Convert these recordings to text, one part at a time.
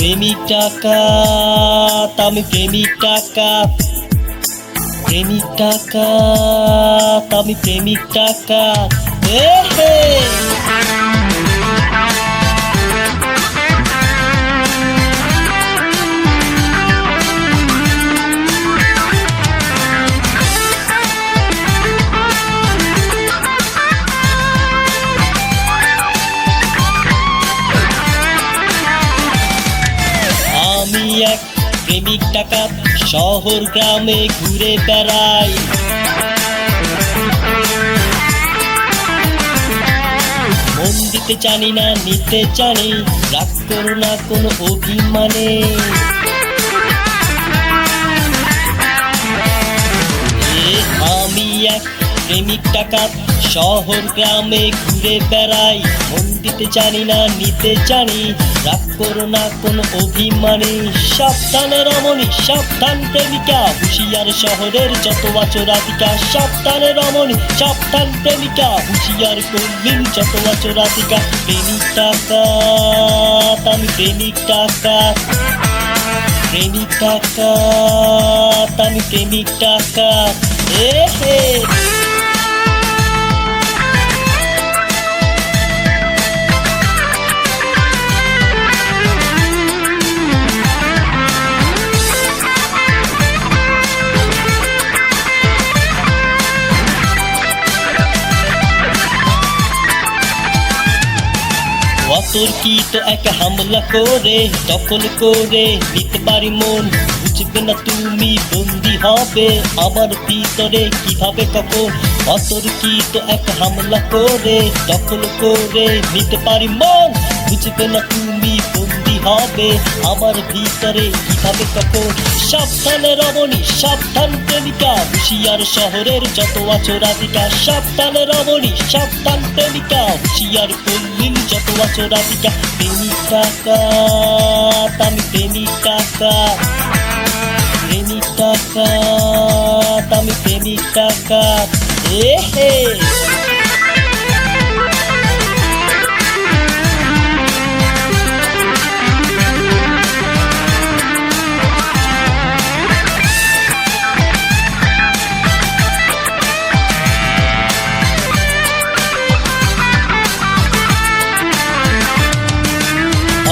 প্রেমিক ডাকাত, আমি প্রেমিক ডাকাত, প্রেমিক ডাকাত, আমি প্রেমিক ডাকাত। আমি এক প্রেমিক ডাকাত, শহর গ্রামে ঘুরে বেড়াই। মন দিতে জানি না, নিতে জানি, রাগ করো না কোনো অভিমানে। আমি এক প্রেমিক ডাকাত, শহর গ্রামে ঘুরে বেড়াই। মন দিতে জানি না, নিতে জানি, রাগ করো না কোনো অভিমানী। সাবধান রমণী, সাবধান প্রেমিকা, হুঁশিয়ার শহরের যত আচরাতিকা। সাবধান রমণী, সাবধান প্রেমিকা, হুঁশিয়ার করলেন যত আচরাতিকা। প্রেমিক ডাকাত, আমি প্রেমিক ডাকাত, প্রেমিক ডাকাত, আমি প্রেমিক ডাকাত। অতর্কিত এক হামলা করে দখল করে নিতে পারি মন। বুঝবে না তুমি বন্দি হবে আমার ভিতরে কিভাবে কখন। অতর্কিত এক হামলা করে দখল করে নিতে পারি মন। বুঝবে না তুমি বন্দি হবে আমার ভিতরে কিভাবে কখন। সাবধান রমণী, সাবধান প্রেমিকা, হুঁশিয়ার শহরের যত আচরাতিকা। সাবধান রমণী, সাবধান প্রেমিকা, হুঁশিয়ার করলেন যত আচরাতিকা। প্রেমিক ডাকাত, আমি প্রেমিক ডাকাত, প্রেমিক ডাকাত, আমি প্রেমিক ডাকাত।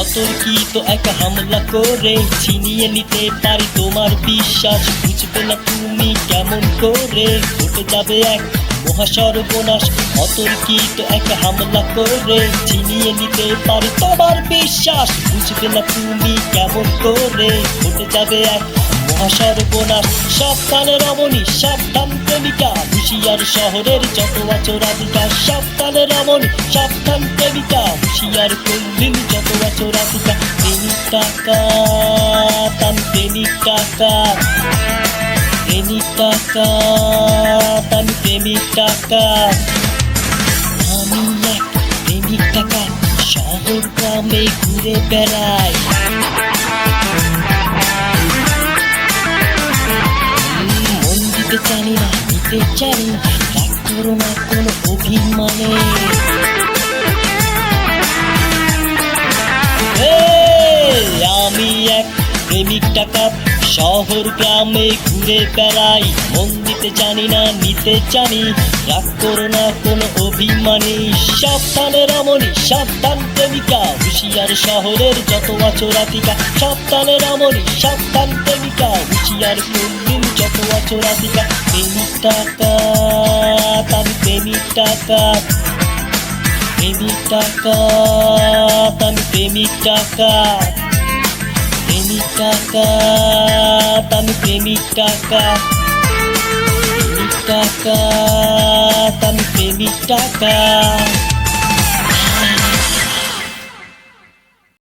অতর্কিত এক হামলা করে ছিনিয়ে নিতে পারি তোমার বিশ্বাস। বুঝবে না তুমি কেমন করে ঘটে যাবে এক মহাসর্বনাশ। অতর্কিত এক হামলা করে ছিনিয়ে নিতে পারি তোমার বিশ্বাস। বুঝবে না তুমি কেমন করে ঘটে যাবে এক মহাসর্বনাশ। সাবধান রমণী, সাবধান প্রেমিকা, হুঁশিয়ার শহরের যত আচরাতিকা। সাবধান রমণী, সাবধান প্রেমিকা, হুঁশিয়ার করলেন যত আচরাতিকা। প্রেমিক ডাকাত, আমি প্রেমিক ডাকাত, প্রেমিক ডাকাত, আমি প্রেমিক ডাকাত। আমি এক প্রেমিক ডাকাত, শহর গ্রামে ঘুরে বেড়াই। মন দিতে জানি না, নিতে জানি, রাগ করো না কোনো অভিমানে। আমি এক প্রেমিক ডাকাত, শহর গ্রামে ঘুরে বেড়াই। মন দিতে জানি না, নিতে জানি, রাগ করো না কোনো অভিমানী। সাবধান রমণী, সাবধান প্রেমিকা, হুঁশিয়ার শহরের যত আচরাতিকা। সাবধান রমণী, সাবধান প্রেমিকা, হুঁশিয়ার করলেন যত আচরাতিকা। প্রেমিক ডাকাত, আমি প্রেমিক ডাকাত, প্রেমিক ডাকাত, আমি প্রেমিক ডাকাত, প্রেমিক ডাকাত, আমি প্রেমিক ডাকাত, প্রেমিক ডাকাত, আমি প্রেমিক ডাকাত।